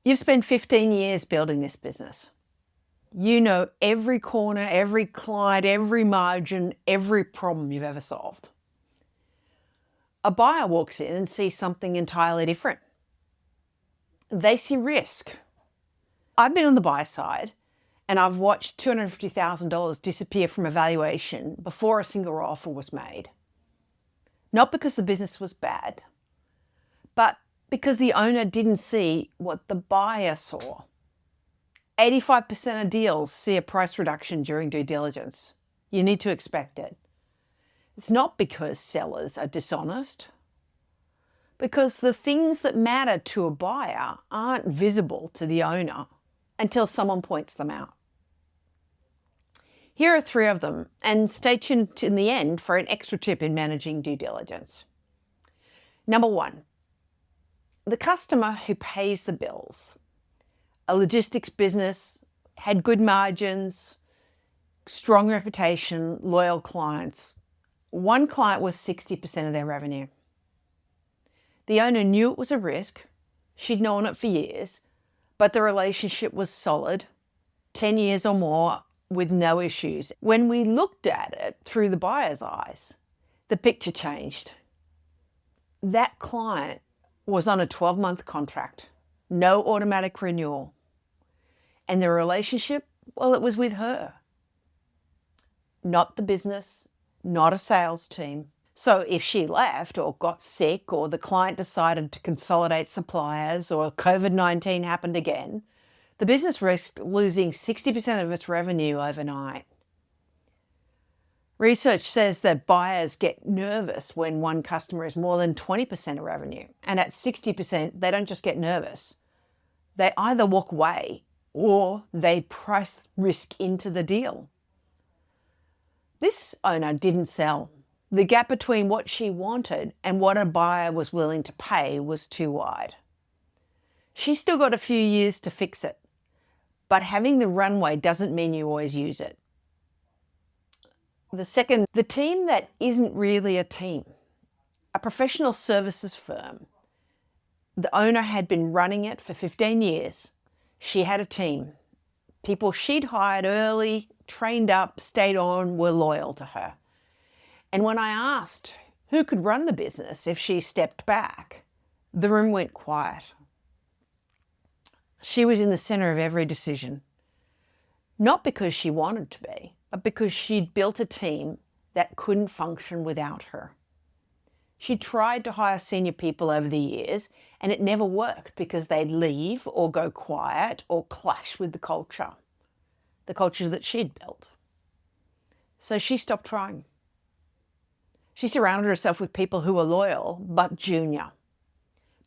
You've spent 15 years building this business. You know every corner, every client, every margin, every problem you've ever solved. A buyer walks in and sees something entirely different. They see risk. I've been on the buy side and I've watched $250,000 disappear from a valuation before a single offer was made. Not because the business was bad, but because the owner didn't see what the buyer saw. 85% of deals see a price reduction during due diligence. You need to expect it. It's not because sellers are dishonest, because the things that matter to a buyer aren't visible to the owner until someone points them out. Here are 3 of them, and stay tuned in the end for an extra tip in managing due diligence. Number 1, the customer who pays the bills. A logistics business, had good margins, strong reputation, loyal clients. One client was 60% of their revenue. The owner knew it was a risk. She'd known it for years, but the relationship was solid, 10 years or more with no issues. When we looked at it through the buyer's eyes, the picture changed. That client was on a 12-month contract, no automatic renewal. And the relationship, well, it was with her, not the business, not a sales team. So if she left or got sick or the client decided to consolidate suppliers or COVID-19 happened again, the business risked losing 60% of its revenue overnight. Research says that buyers get nervous when one customer is more than 20% of revenue. And at 60%, they don't just get nervous. They either walk away or they price risk into the deal. This owner didn't sell. The gap between what she wanted and what a buyer was willing to pay was too wide. She's still got a few years to fix it, but having the runway doesn't mean you always use it. The second, the team that isn't really a team. A professional services firm. The owner had been running it for 15 years. She had a team. People she'd hired early, trained up, stayed on, were loyal to her. And when I asked who could run the business if she stepped back, the room went quiet. She was in the center of every decision. Not because she wanted to be, but because she'd built a team that couldn't function without her. She tried to hire senior people over the years, and it never worked because they'd leave or go quiet or clash with the culture that she'd built. So she stopped trying. She surrounded herself with people who were loyal but junior,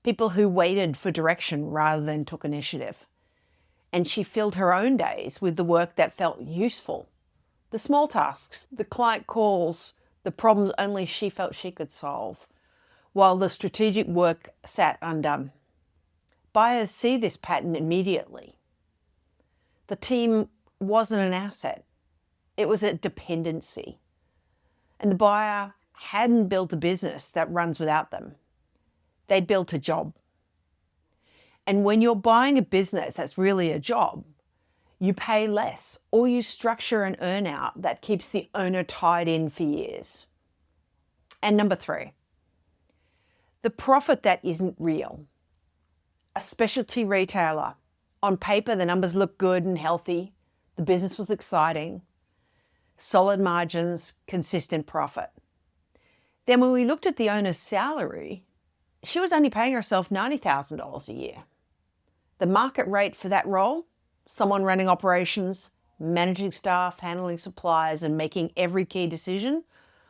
people who waited for direction rather than took initiative. And she filled her own days with the work that felt useful, the small tasks, the client calls, the problems only she felt she could solve, while the strategic work sat undone. Buyers see this pattern immediately. The team wasn't an asset. It was a dependency. And the buyer hadn't built a business that runs without them. They'd built a job. And when you're buying a business that's really a job, you pay less or you structure an earnout that keeps the owner tied in for years. And number 3, the profit that isn't real. A specialty retailer. On paper, the numbers look good and healthy. The business was exciting. Solid margins, consistent profit. Then when we looked at the owner's salary, she was only paying herself $90,000 a year. The market rate for that role, someone running operations, managing staff, handling suppliers, and making every key decision,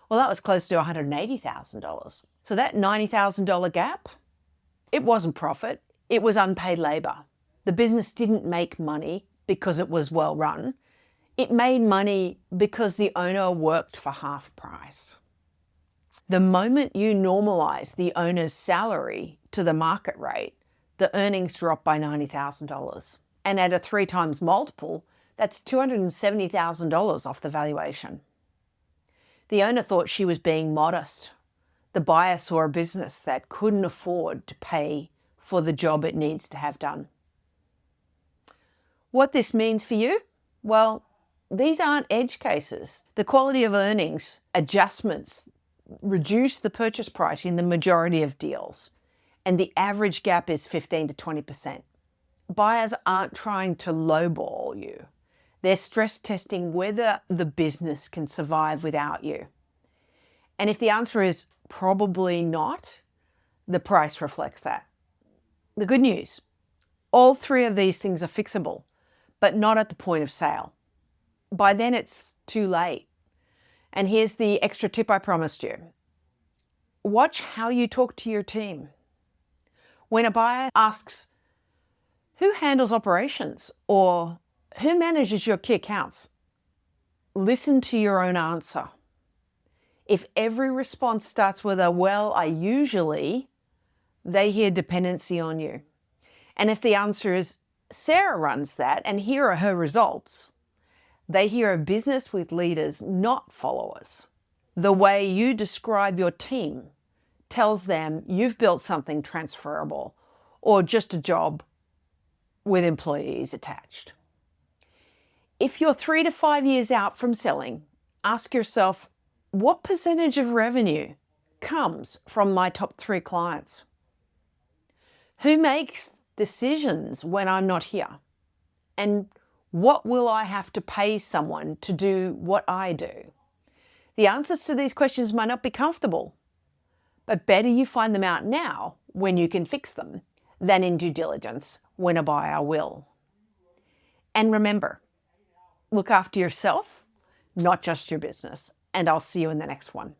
well, that was close to $180,000. So that $90,000 gap, it wasn't profit, it was unpaid labor. The business didn't make money because it was well run. It made money because the owner worked for half price. The moment you normalize the owner's salary to the market rate, the earnings drop by $90,000. And at a 3 times multiple, that's $270,000 off the valuation. The owner thought she was being modest. The buyer saw a business that couldn't afford to pay for the job it needs to have done. What this means for you? Well, these aren't edge cases. The quality of earnings adjustments reduce the purchase price in the majority of deals, and the average gap is 15 to 20%. Buyers aren't trying to lowball you. They're stress testing whether the business can survive without you. And if the answer is probably not, the price reflects that. The good news, all three of these things are fixable, but not at the point of sale. By then it's too late. And here's the extra tip I promised you. Watch how you talk to your team. When a buyer asks, who handles operations, or who manages your key accounts? Listen to your own answer. If every response starts with a, well, I usually, they hear dependency on you. And if the answer is, Sarah runs that and here are her results, they hear a business with leaders, not followers. The way you describe your team tells them you've built something transferable or just a job with employees attached. If you're 3 to 5 years out from selling, ask yourself, what percentage of revenue comes from my top 3 clients? Who makes decisions when I'm not here? And what will I have to pay someone to do what I do? The answers to these questions might not be comfortable, but better you find them out now when you can fix them than in due diligence when a buyer will. And remember, look after yourself, not just your business. And I'll see you in the next one.